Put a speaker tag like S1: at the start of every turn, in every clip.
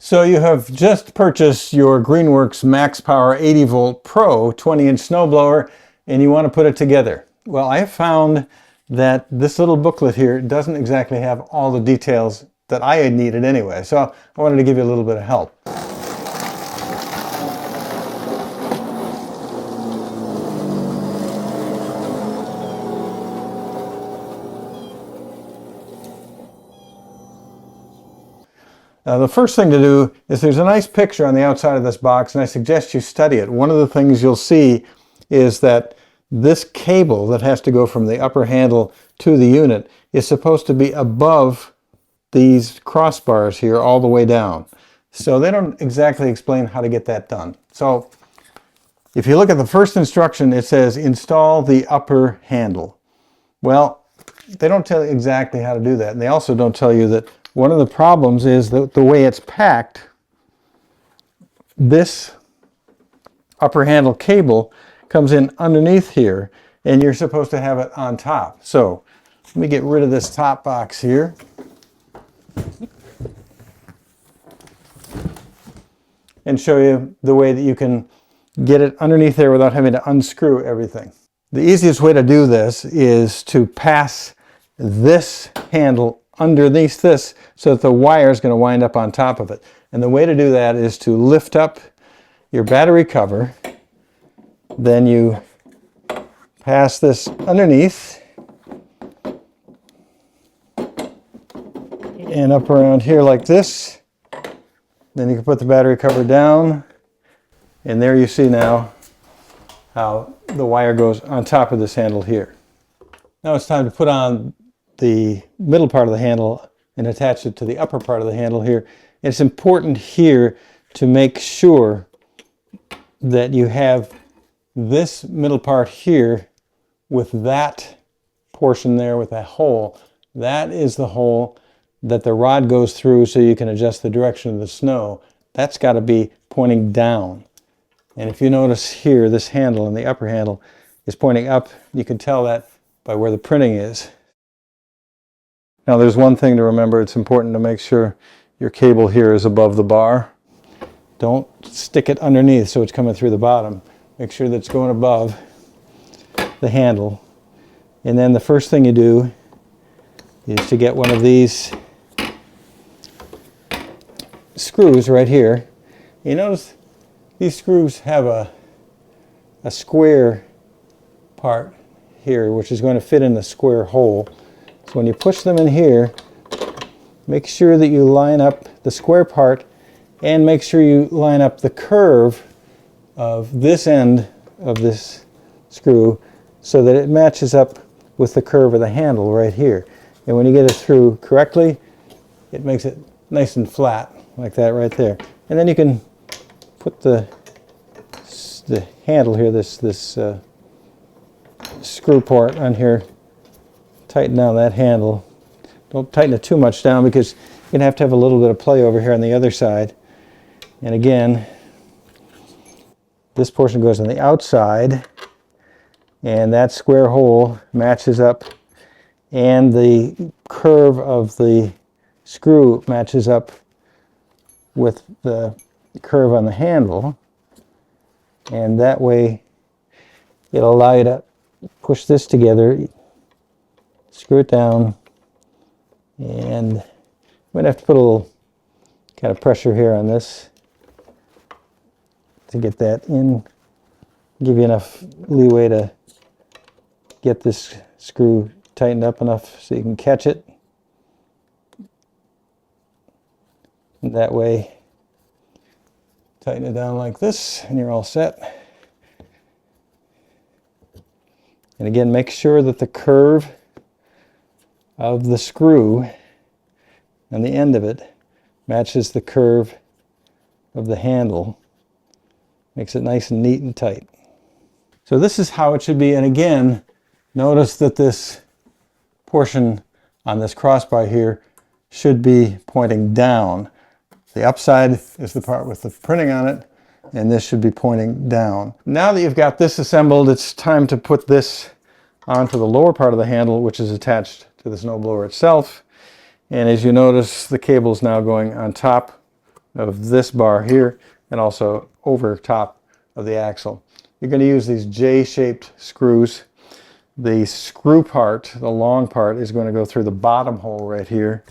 S1: So you have just purchased your Greenworks Max Power 80 Volt Pro 20-inch snowblower and you want to put it together. Well, I have found that this little booklet here doesn't exactly have all the details that I had needed anyway, so I wanted to give you a little bit of help. The first thing to do is there's a nice picture on the outside of this box, and I suggest you study it. One of the things you'll see is that this cable that has to go from the upper handle to the unit is supposed to be above these crossbars here all the way down. So they don't exactly explain how to get that done. So if you look at the first instruction, it says install the upper handle. Well, they don't tell you exactly how to do that. And they also don't tell you that one of the problems is that the way it's packed, this upper handle cable comes in underneath here, and you're supposed to have it on top. So let me get rid of this top box here. And show you the way that you can get it underneath there without having to unscrew everything. The easiest way to do this is to pass this handle underneath this so that the wire is going to wind up on top of it. And the way to do that is to lift up your battery cover, then you pass this underneath and up around here like this. Then you can put the battery cover down, and there you see now how the wire goes on top of this handle here. Now it's time to put on the middle part of the handle and attach it to the upper part of the handle here. It's important here to make sure that you have this middle part here with that portion there with that hole. That is the hole that the rod goes through so you can adjust the direction of the snow. That's got to be pointing down. And if you notice here, this handle and the upper handle is pointing up. You can tell that by where the printing is. Now there's one thing to remember. It's important to make sure your cable here is above the bar. Don't stick it underneath so it's coming through the bottom. Make sure that it's going above the handle. And then the first thing you do is to get one of these screws right here. You notice these screws have a square part here which is going to fit in the square hole. So when you push them in here, make sure that you line up the square part and make sure you line up the curve of this end of this screw so that it matches up with the curve of the handle right here. And when you get it through correctly, it makes it nice and flat like that right there. And then you can put the handle here, this screw port on here, tighten down that handle. Don't tighten it too much down because you're going to have a little bit of play over here on the other side. And again, this portion goes on the outside, and that square hole matches up, and the curve of the screw matches up with the curve on the handle, and that way it'll allow you to push this together, screw it down, and I'm going to have to put a little kind of pressure here on this to get that in, give you enough leeway to get this screw tightened up enough so you can catch it. And that way, tighten it down like this and you're all set. And again, make sure that the curve of the screw on the end of it matches the curve of the handle. Makes it nice and neat and tight. So this is how it should be. And again, notice that this portion on this crossbar here should be pointing down. The upside is the part with the printing on it, and this should be pointing down. Now that you've got this assembled, it's time to put this onto the lower part of the handle, which is attached to the snowblower itself. And as you notice, the cable is now going on top of this bar here and also over top of the axle. You're going to use these J-shaped screws. The screw part, the long part, is going to go through the bottom hole right here.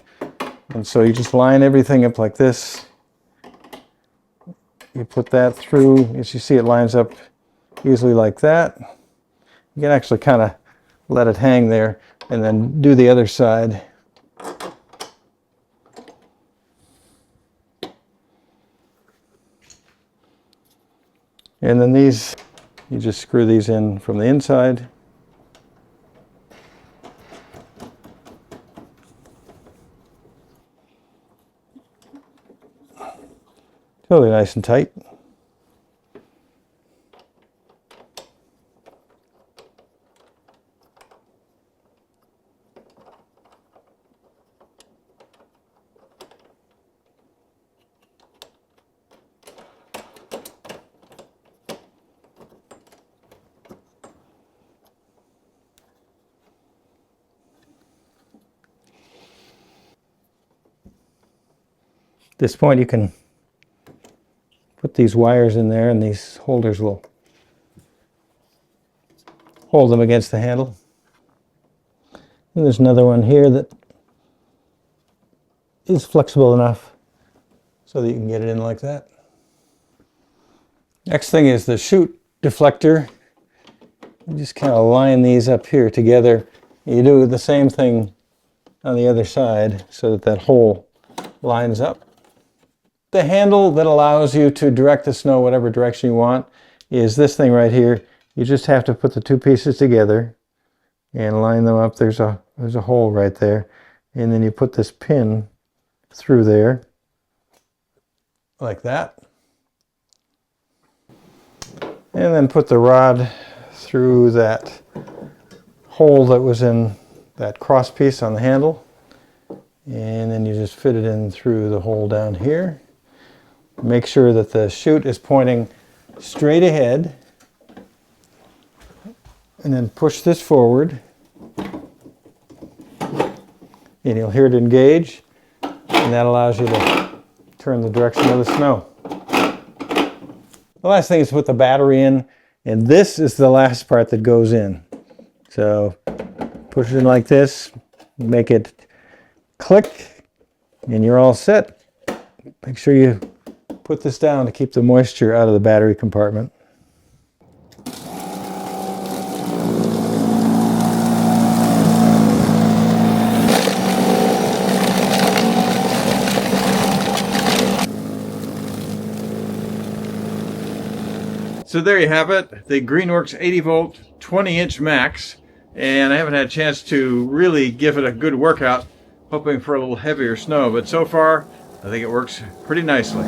S1: And so you just line everything up like this. You put that through. As you see, it lines up easily like that. You can actually kind of let it hang there and then do the other side. And then these, you just screw these in from the inside. Totally nice and tight. At this point you can put these wires in there and these holders will hold them against the handle. And there's another one here that is flexible enough so that you can get it in like that. Next thing is the chute deflector. You just kind of line these up here together. You do the same thing on the other side so that that hole lines up. The handle that allows you to direct the snow whatever direction you want is this thing right here. You just have to put the two pieces together and line them up. There's a hole right there. And then you put this pin through there like that. And then put the rod through that hole that was in that cross piece on the handle. And then you just fit it in through the hole down here. Make sure that the chute is pointing straight ahead. And then push this forward. And you'll hear it engage. And that allows you to turn the direction of the snow. The last thing is to put the battery in. And this is the last part that goes in. So push it in like this. Make it click. And you're all set. Make sure you put this down to keep the moisture out of the battery compartment. So there you have it, the Greenworks 80 volt 20-inch max. And I haven't had a chance to really give it a good workout, hoping for a little heavier snow. But so far, I think it works pretty nicely.